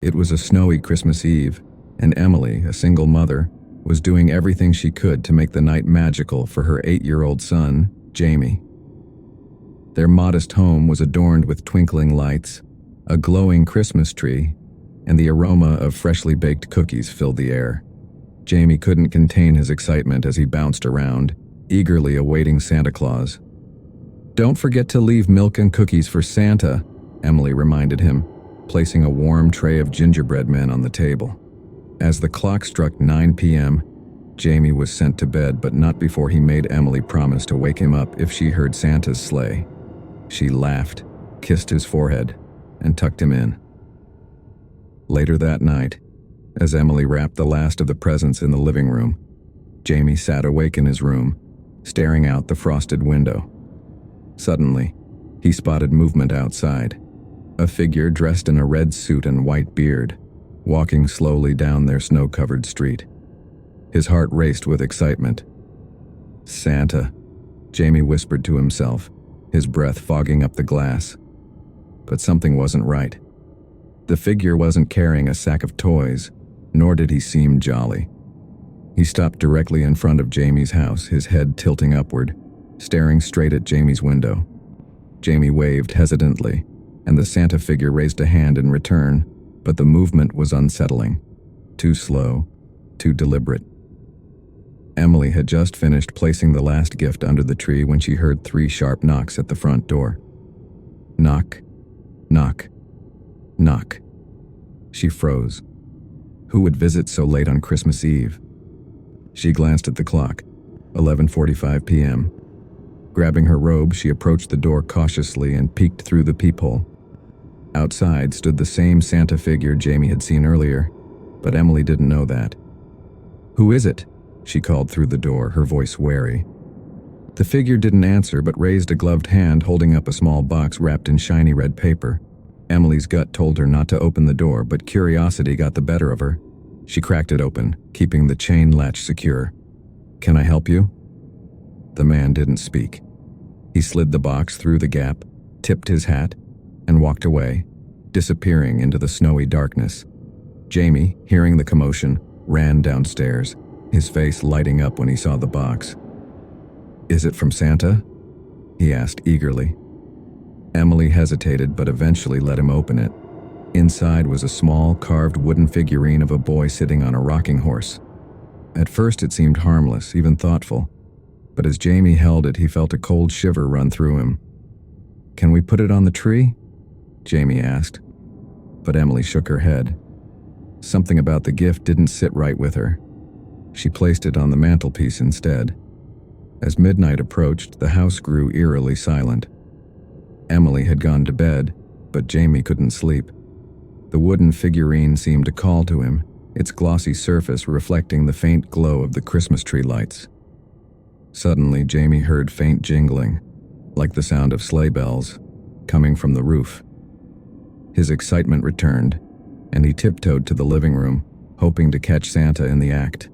It was a snowy Christmas Eve, and Emily, a single mother, was doing everything she could to make the night magical for her 8-year-old son, Jamie. Their modest home was adorned with twinkling lights, a glowing Christmas tree, and the aroma of freshly baked cookies filled the air. Jamie couldn't contain his excitement as he bounced around, eagerly awaiting Santa Claus. "Don't forget to leave milk and cookies for Santa," Emily reminded him, placing a warm tray of gingerbread men on the table. As the clock struck 9 p.m., Jamie was sent to bed, but not before he made Emily promise to wake him up if she heard Santa's sleigh. She laughed, kissed his forehead, and tucked him in. Later that night, as Emily wrapped the last of the presents in the living room, Jamie sat awake in his room, staring out the frosted window. Suddenly, he spotted movement outside. A figure dressed in a red suit and white beard, walking slowly down their snow-covered street. His heart raced with excitement. "Santa," Jamie whispered to himself, his breath fogging up the glass. But something wasn't right. The figure wasn't carrying a sack of toys, nor did he seem jolly. He stopped directly in front of Jamie's house, his head tilting upward, staring straight at Jamie's window. Jamie waved hesitantly, and the Santa figure raised a hand in return, but the movement was unsettling. Too slow, too deliberate. Emily had just finished placing the last gift under the tree when she heard 3 sharp knocks at the front door. Knock, knock, knock. She froze. Who would visit so late on Christmas Eve? She glanced at the clock, 11:45 p.m. Grabbing her robe, she approached the door cautiously and peeked through the peephole. Outside stood the same Santa figure Jamie had seen earlier, but Emily didn't know that. "Who is it?" she called through the door, her voice wary. The figure didn't answer but raised a gloved hand holding up a small box wrapped in shiny red paper. Emily's gut told her not to open the door, but curiosity got the better of her. She cracked it open, keeping the chain latch secure. "Can I help you?" The man didn't speak. He slid the box through the gap, tipped his hat, and walked away, disappearing into the snowy darkness. Jamie, hearing the commotion, ran downstairs, his face lighting up when he saw the box. "Is it from Santa?" he asked eagerly. Emily hesitated but eventually let him open it. Inside was a small, carved wooden figurine of a boy sitting on a rocking horse. At first it seemed harmless, even thoughtful, but as Jamie held it, he felt a cold shiver run through him. "Can we put it on the tree?" Jamie asked, but Emily shook her head. Something about the gift didn't sit right with her. She placed it on the mantelpiece instead. As midnight approached, the house grew eerily silent. Emily had gone to bed, but Jamie couldn't sleep. The wooden figurine seemed to call to him, its glossy surface reflecting the faint glow of the Christmas tree lights. Suddenly, Jamie heard faint jingling, like the sound of sleigh bells, coming from the roof. His excitement returned, and he tiptoed to the living room, hoping to catch Santa in the act.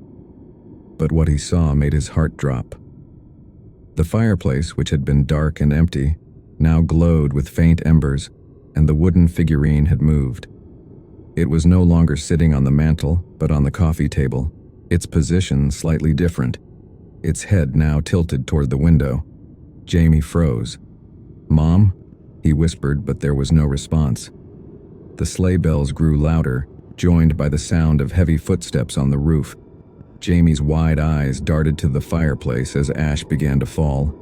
But what he saw made his heart drop. The fireplace, which had been dark and empty, now glowed with faint embers, and the wooden figurine had moved. It was no longer sitting on the mantel, but on the coffee table, its position slightly different, its head now tilted toward the window. Jamie froze. "Mom?" he whispered, but there was no response. The sleigh bells grew louder, joined by the sound of heavy footsteps on the roof. Jamie's wide eyes darted to the fireplace as ash began to fall.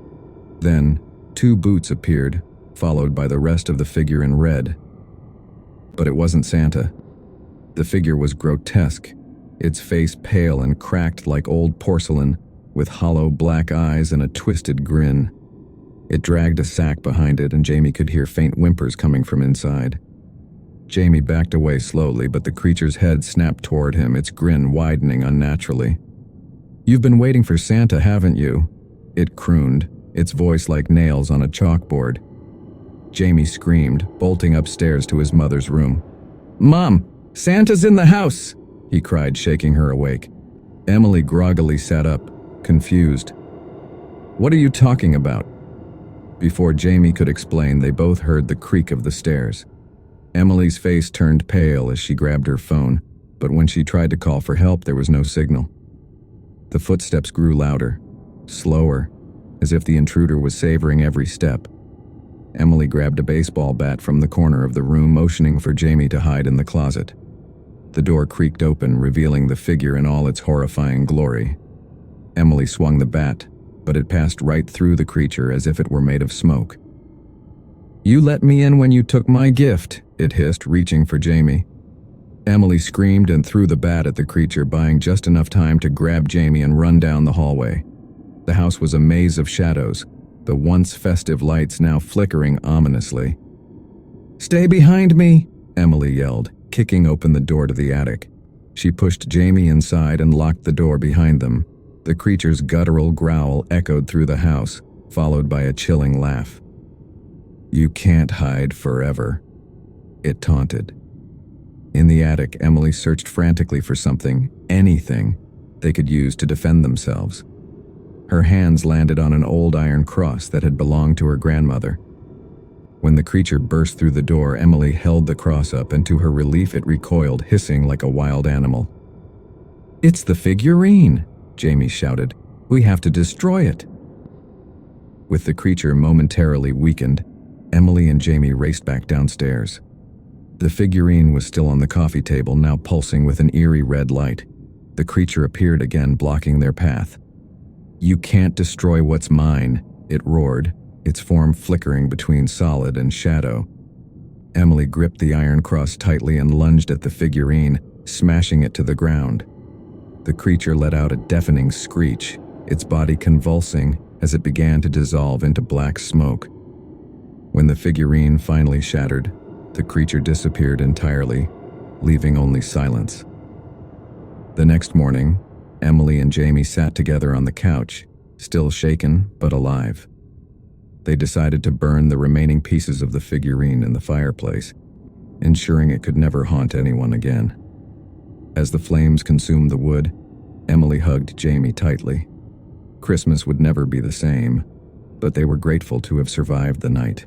Then, 2 boots appeared, followed by the rest of the figure in red. But it wasn't Santa. The figure was grotesque, its face pale and cracked like old porcelain, with hollow black eyes and a twisted grin. It dragged a sack behind it, and Jamie could hear faint whimpers coming from inside. Jamie backed away slowly, but the creature's head snapped toward him, its grin widening unnaturally. "You've been waiting for Santa, haven't you?" it crooned, its voice like nails on a chalkboard. Jamie screamed, bolting upstairs to his mother's room. "Mom, Santa's in the house!" he cried, shaking her awake. Emily groggily sat up, confused. "What are you talking about?" Before Jamie could explain, they both heard the creak of the stairs. Emily's face turned pale as she grabbed her phone, but when she tried to call for help, there was no signal. The footsteps grew louder, slower, as if the intruder was savoring every step. Emily grabbed a baseball bat from the corner of the room, motioning for Jamie to hide in the closet. The door creaked open, revealing the figure in all its horrifying glory. Emily swung the bat, but it passed right through the creature as if it were made of smoke. "You let me in when you took my gift," it hissed, reaching for Jamie. Emily screamed and threw the bat at the creature, buying just enough time to grab Jamie and run down the hallway. The house was a maze of shadows, the once festive lights now flickering ominously. "Stay behind me!" Emily yelled, kicking open the door to the attic. She pushed Jamie inside and locked the door behind them. The creature's guttural growl echoed through the house, followed by a chilling laugh. "You can't hide forever," it taunted. In the attic, Emily searched frantically for something, anything, they could use to defend themselves. Her hands landed on an old iron cross that had belonged to her grandmother. When the creature burst through the door, Emily held the cross up, and to her relief it recoiled, hissing like a wild animal. "It's the figurine!" Jamie shouted. "We have to destroy it!" With the creature momentarily weakened, Emily and Jamie raced back downstairs. The figurine was still on the coffee table, now pulsing with an eerie red light. The creature appeared again, blocking their path. "You can't destroy what's mine," it roared, its form flickering between solid and shadow. Emily gripped the iron cross tightly and lunged at the figurine, smashing it to the ground. The creature let out a deafening screech, its body convulsing as it began to dissolve into black smoke. When the figurine finally shattered, the creature disappeared entirely, leaving only silence. The next morning, Emily and Jamie sat together on the couch, still shaken but alive. They decided to burn the remaining pieces of the figurine in the fireplace, ensuring it could never haunt anyone again. As the flames consumed the wood, Emily hugged Jamie tightly. Christmas would never be the same, but they were grateful to have survived the night.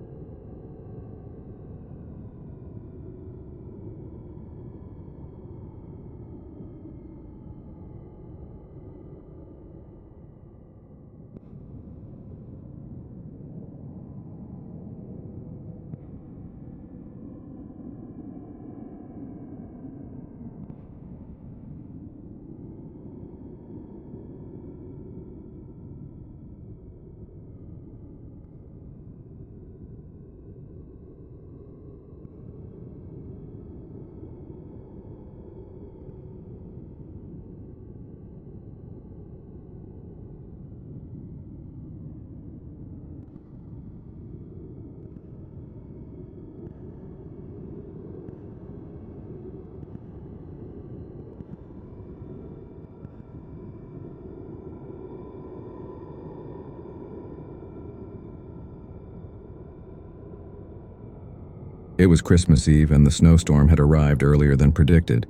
It was Christmas Eve, and the snowstorm had arrived earlier than predicted.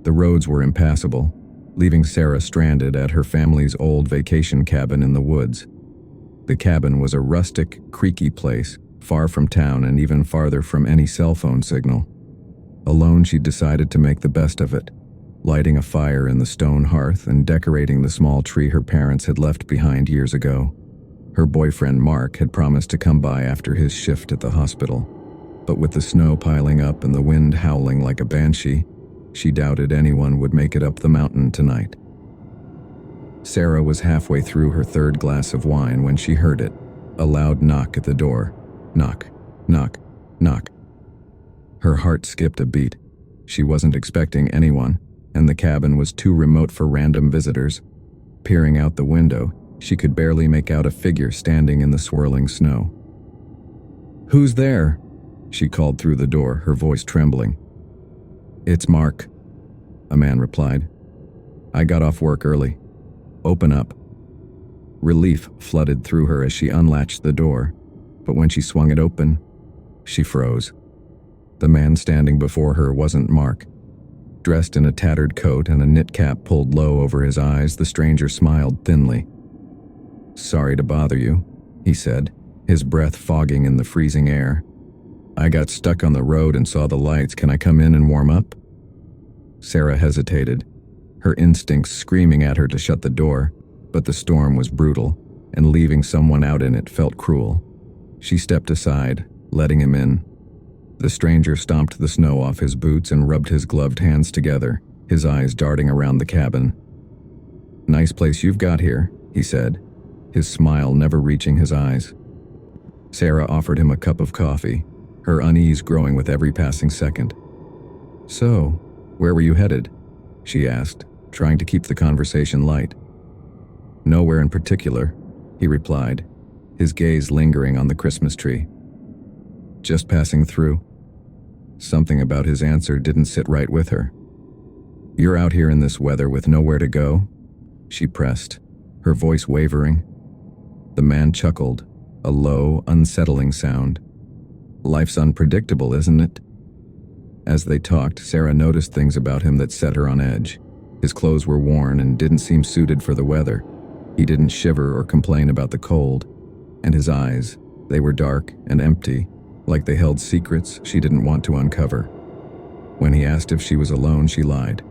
The roads were impassable, leaving Sarah stranded at her family's old vacation cabin in the woods. The cabin was a rustic, creaky place, far from town and even farther from any cell phone signal. Alone, she decided to make the best of it, lighting a fire in the stone hearth and decorating the small tree her parents had left behind years ago. Her boyfriend Mark had promised to come by after his shift at the hospital, but with the snow piling up and the wind howling like a banshee, she doubted anyone would make it up the mountain tonight. Sarah was halfway through her third glass of wine when she heard it, a loud knock at the door. Knock, knock, knock. Her heart skipped a beat. She wasn't expecting anyone, and the cabin was too remote for random visitors. Peering out the window, she could barely make out a figure standing in the swirling snow. "Who's there?" she called through the door, her voice trembling. "It's Mark," a man replied. "I got off work early. Open up." Relief flooded through her as she unlatched the door, but when she swung it open, she froze. The man standing before her wasn't Mark. Dressed in a tattered coat and a knit cap pulled low over his eyes, the stranger smiled thinly. "Sorry to bother you," he said, his breath fogging in the freezing air. I got stuck on the road and saw the lights. Can I come in and warm up? Sarah hesitated, her instincts screaming at her to shut the door, but the storm was brutal, and leaving someone out in it felt cruel. She stepped aside, letting him in. The stranger stomped the snow off his boots and rubbed his gloved hands together, his eyes darting around the cabin. "Nice place you've got here," he said, his smile never reaching his eyes. Sarah offered him a cup of coffee, her unease growing with every passing second. "So, where were you headed?" she asked, trying to keep the conversation light. "Nowhere in particular," he replied, his gaze lingering on the Christmas tree. "Just passing through." Something about his answer didn't sit right with her. "You're out here in this weather with nowhere to go?" she pressed, her voice wavering. The man chuckled, a low, unsettling sound. "Life's unpredictable, isn't it?" As they talked, Sarah noticed things about him that set her on edge. His clothes were worn and didn't seem suited for the weather. He didn't shiver or complain about the cold. And his eyes, they were dark and empty, like they held secrets she didn't want to uncover. When he asked if she was alone, she lied.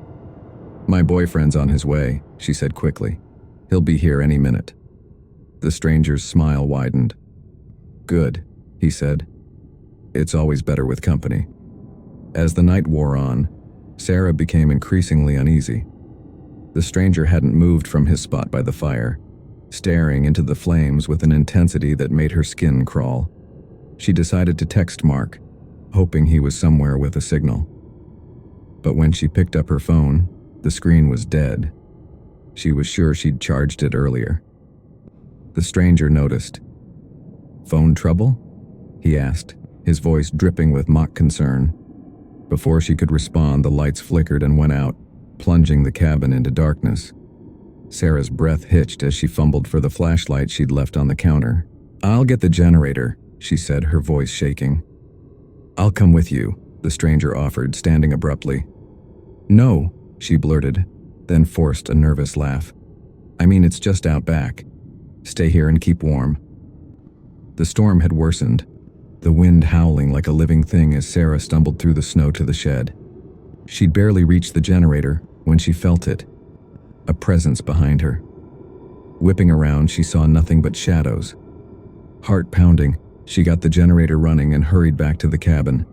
"My boyfriend's on his way," she said quickly. "He'll be here any minute." The stranger's smile widened. "Good," he said. "It's always better with company." As the night wore on, Sarah became increasingly uneasy. The stranger hadn't moved from his spot by the fire, staring into the flames with an intensity that made her skin crawl. She decided to text Mark, hoping he was somewhere with a signal. But when she picked up her phone, the screen was dead. She was sure she'd charged it earlier. The stranger noticed. "Phone trouble?" he asked, his voice dripping with mock concern. Before she could respond, the lights flickered and went out, plunging the cabin into darkness. Sarah's breath hitched as she fumbled for the flashlight she'd left on the counter. "I'll get the generator," she said, her voice shaking. "I'll come with you," the stranger offered, standing abruptly. "No," she blurted, then forced a nervous laugh. "I mean, it's just out back. Stay here and keep warm." The storm had worsened, the wind howling like a living thing as Sarah stumbled through the snow to the shed. She'd barely reached the generator when she felt it, a presence behind her. Whipping around, she saw nothing but shadows. Heart pounding, she got the generator running and hurried back to the cabin.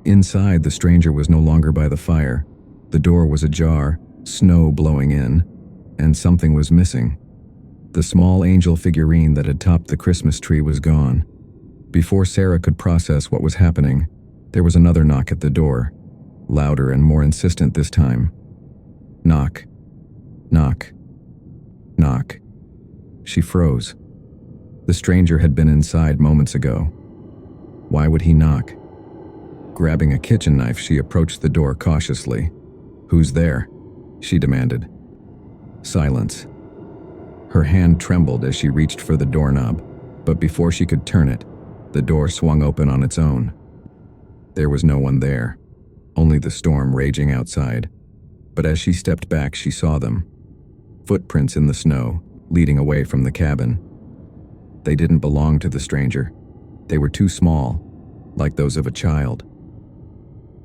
Inside, the stranger was no longer by the fire. The door was ajar, snow blowing in, and something was missing. The small angel figurine that had topped the Christmas tree was gone. Before Sarah could process what was happening, there was another knock at the door, louder and more insistent this time. Knock. Knock. Knock. She froze. The stranger had been inside moments ago. Why would he knock? Grabbing a kitchen knife, she approached the door cautiously. "Who's there?" she demanded. Silence. Her hand trembled as she reached for the doorknob, but before she could turn it, the door swung open on its own. There was no one there, only the storm raging outside. But as she stepped back, she saw them. Footprints in the snow, leading away from the cabin. They didn't belong to the stranger. They were too small, like those of a child.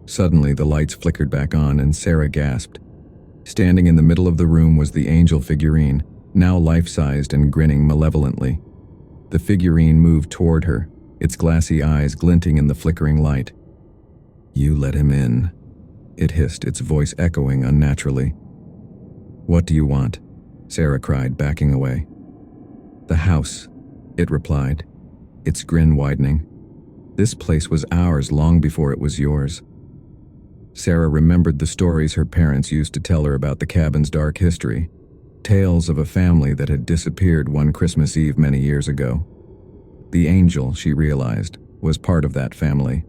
Suddenly, the lights flickered back on and Sarah gasped. Standing in the middle of the room was the angel figurine, now life-sized and grinning malevolently. The figurine moved toward her, its glassy eyes glinting in the flickering light. "You let him in," it hissed, its voice echoing unnaturally. "What do you want?" Sarah cried, backing away. "The house," it replied, its grin widening. "This place was ours long before it was yours." Sarah remembered the stories her parents used to tell her about the cabin's dark history, tales of a family that had disappeared one Christmas Eve many years ago. The angel, she realized, was part of that family.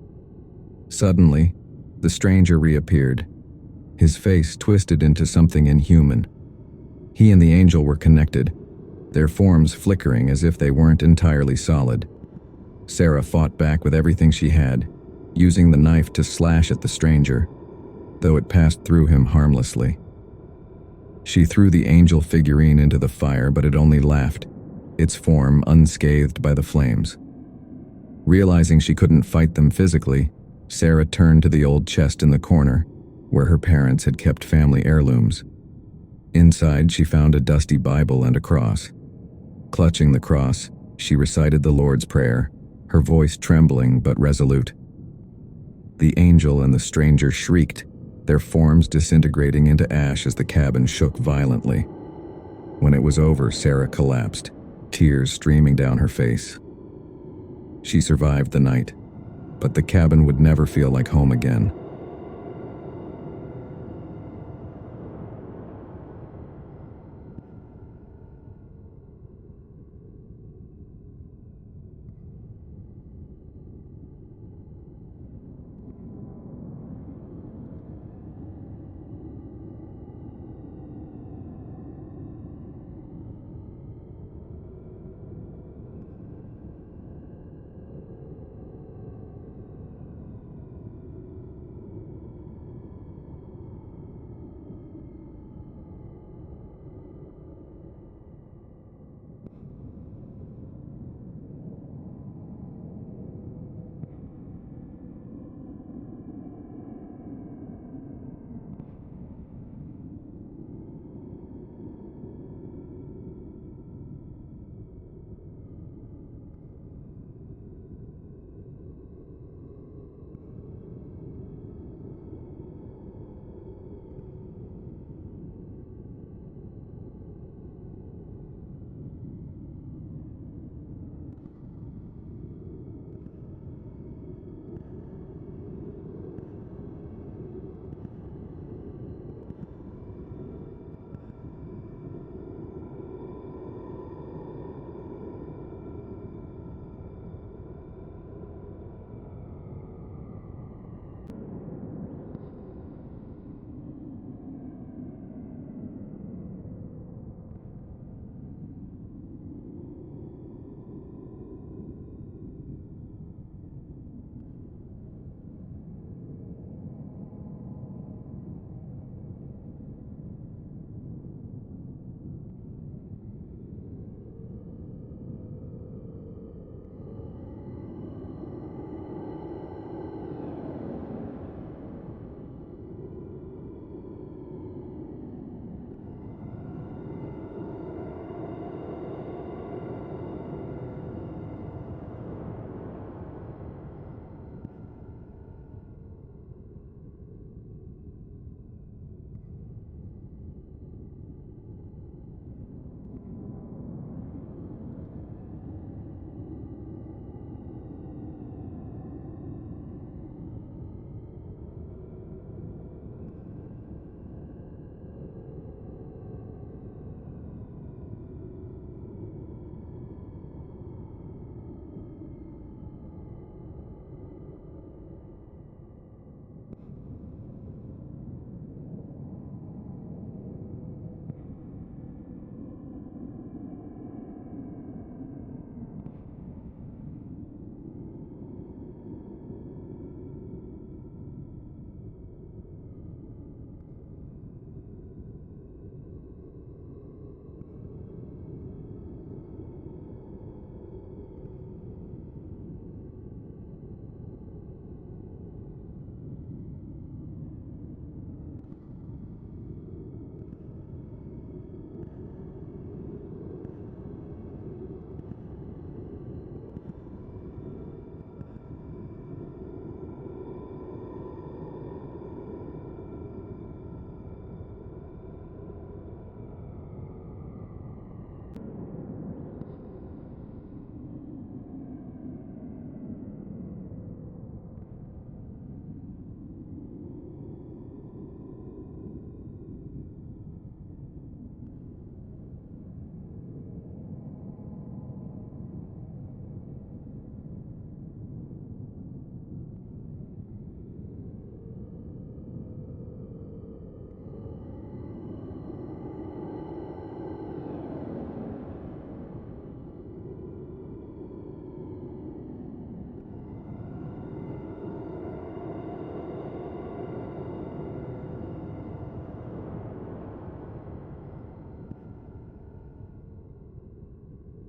Suddenly, the stranger reappeared, his face twisted into something inhuman. He and the angel were connected, their forms flickering as if they weren't entirely solid. Sarah fought back with everything she had, using the knife to slash at the stranger, though it passed through him harmlessly. She threw the angel figurine into the fire, but it only laughed, its form unscathed by the flames. Realizing she couldn't fight them physically, Sarah turned to the old chest in the corner, where her parents had kept family heirlooms. Inside, she found a dusty Bible and a cross. Clutching the cross, she recited the Lord's Prayer, her voice trembling but resolute. The angel and the stranger shrieked, their forms disintegrating into ash as the cabin shook violently. When it was over, Sarah collapsed, tears streaming down her face. She survived the night, but the cabin would never feel like home again.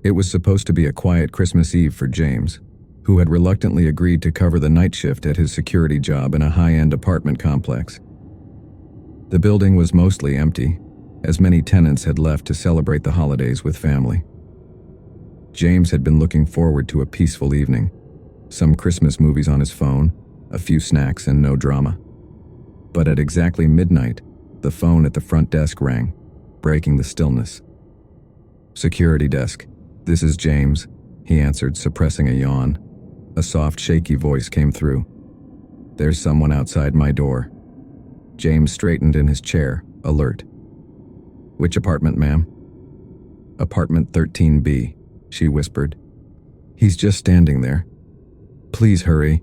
It was supposed to be a quiet Christmas Eve for James, who had reluctantly agreed to cover the night shift at his security job in a high-end apartment complex. The building was mostly empty, as many tenants had left to celebrate the holidays with family. James had been looking forward to a peaceful evening, some Christmas movies on his phone, a few snacks, and no drama. But at exactly midnight, the phone at the front desk rang, breaking the stillness. "Security desk. This is James," he answered, suppressing a yawn. A soft, shaky voice came through. "There's someone outside my door." James straightened in his chair, alert. "Which apartment, ma'am?" "Apartment 13B, she whispered. "He's just standing there. Please hurry."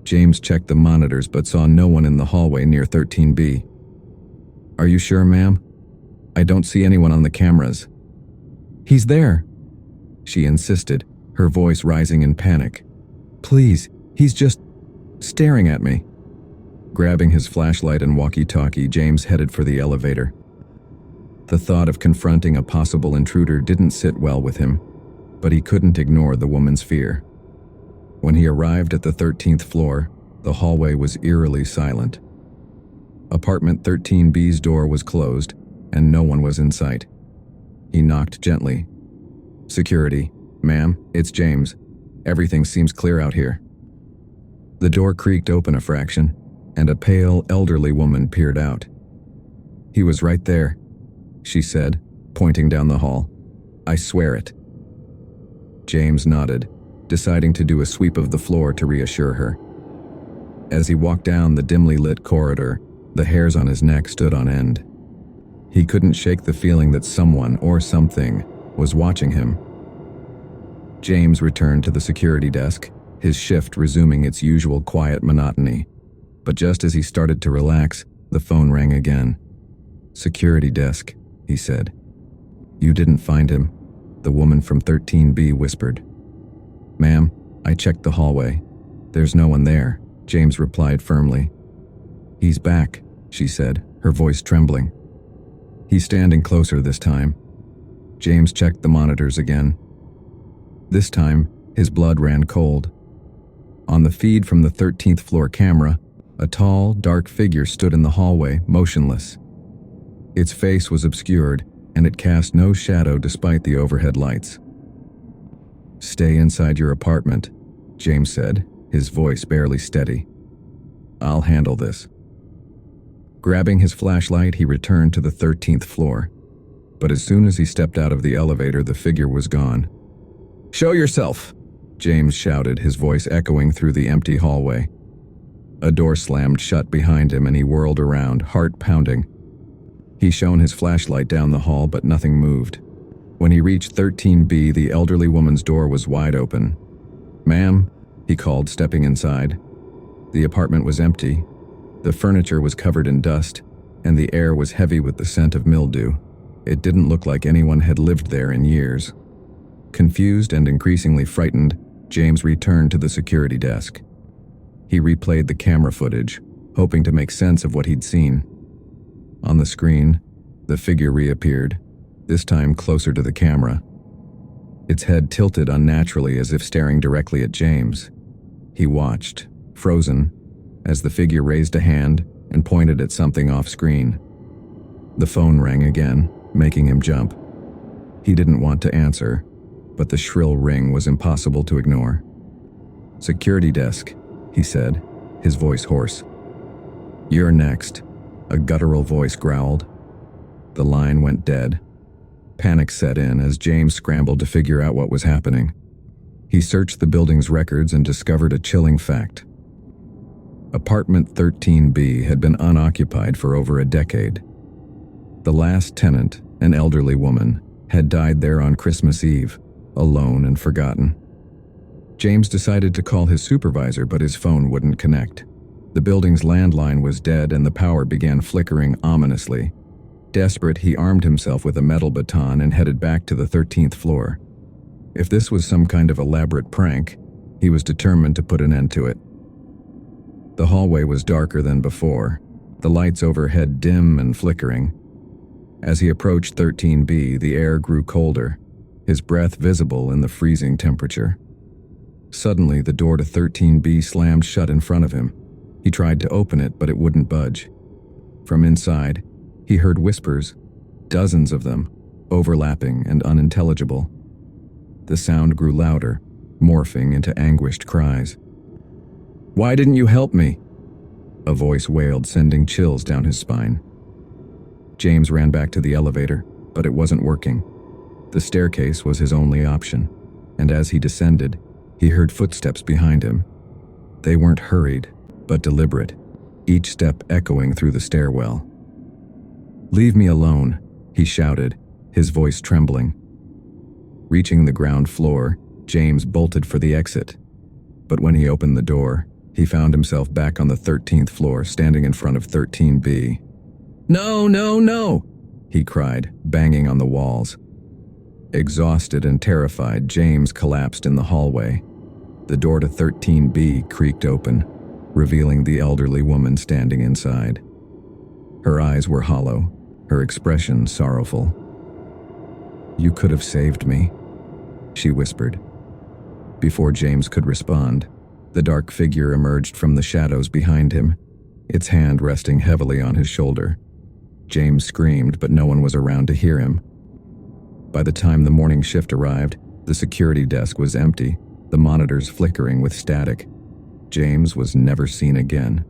James checked the monitors but saw no one in the hallway near 13B. "Are you sure, ma'am? I don't see anyone on the cameras." "He's there," she insisted, her voice rising in panic. "Please, he's just staring at me." Grabbing his flashlight and walkie-talkie, James headed for the elevator. The thought of confronting a possible intruder didn't sit well with him, but he couldn't ignore the woman's fear. When he arrived at the 13th floor, the hallway was eerily silent. Apartment 13B's door was closed, and no one was in sight. He knocked gently. "Security, ma'am, it's James. Everything seems clear out here." The door creaked open a fraction, and a pale, elderly woman peered out. "He was right there," she said, pointing down the hall. "I swear it." James nodded, deciding to do a sweep of the floor to reassure her. As he walked down the dimly lit corridor, the hairs on his neck stood on end. He couldn't shake the feeling that someone or something was watching him. James returned to the security desk, his shift resuming its usual quiet monotony. But just as he started to relax, the phone rang again. "Security desk," he said. "You didn't find him," the woman from 13B whispered. "Ma'am, I checked the hallway. There's no one there," James replied firmly. "He's back," she said, her voice trembling. "He's standing closer this time." James checked the monitors again. This time, his blood ran cold. On the feed from the 13th floor camera, a tall, dark figure stood in the hallway, motionless. Its face was obscured, and it cast no shadow despite the overhead lights. "Stay inside your apartment," James said, his voice barely steady. "I'll handle this." Grabbing his flashlight, he returned to the 13th floor. But as soon as he stepped out of the elevator, the figure was gone. "Show yourself!" James shouted, his voice echoing through the empty hallway. A door slammed shut behind him and he whirled around, heart pounding. He shone his flashlight down the hall, but nothing moved. When he reached 13B, the elderly woman's door was wide open. "Ma'am," he called, stepping inside. The apartment was empty. The furniture was covered in dust, and the air was heavy with the scent of mildew. It didn't look like anyone had lived there in years. Confused and increasingly frightened, James returned to the security desk. He replayed the camera footage, hoping to make sense of what he'd seen. On the screen, the figure reappeared, this time closer to the camera. Its head tilted unnaturally as if staring directly at James. He watched, frozen, as the figure raised a hand and pointed at something off-screen. The phone rang again, making him jump. He didn't want to answer, but the shrill ring was impossible to ignore. "Security desk," he said, his voice hoarse. "You're next," a guttural voice growled. The line went dead. Panic set in as James scrambled to figure out what was happening. He searched the building's records and discovered a chilling fact. Apartment 13B had been unoccupied for over a decade. The last tenant, an elderly woman, had died there on Christmas Eve, alone and forgotten. James decided to call his supervisor, but his phone wouldn't connect. The building's landline was dead and the power began flickering ominously. Desperate, he armed himself with a metal baton and headed back to the 13th floor. If this was some kind of elaborate prank, he was determined to put an end to it. The hallway was darker than before, the lights overhead dim and flickering. As he approached 13B, the air grew colder, his breath visible in the freezing temperature. Suddenly, the door to 13B slammed shut in front of him. He tried to open it, but it wouldn't budge. From inside, he heard whispers, dozens of them, overlapping and unintelligible. The sound grew louder, morphing into anguished cries. "Why didn't you help me?" a voice wailed, sending chills down his spine. James ran back to the elevator, but it wasn't working. The staircase was his only option, and as he descended, he heard footsteps behind him. They weren't hurried, but deliberate, each step echoing through the stairwell. "Leave me alone," he shouted, his voice trembling. Reaching the ground floor, James bolted for the exit. But when he opened the door, he found himself back on the 13th floor, standing in front of 13B. "No, no, no!" he cried, banging on the walls. Exhausted and terrified, James collapsed in the hallway. The door to 13B creaked open, revealing the elderly woman standing inside. Her eyes were hollow, her expression sorrowful. "You could have saved me," she whispered. Before James could respond, the dark figure emerged from the shadows behind him, its hand resting heavily on his shoulder. James screamed, but no one was around to hear him. By the time the morning shift arrived, the security desk was empty, the monitors flickering with static. James was never seen again.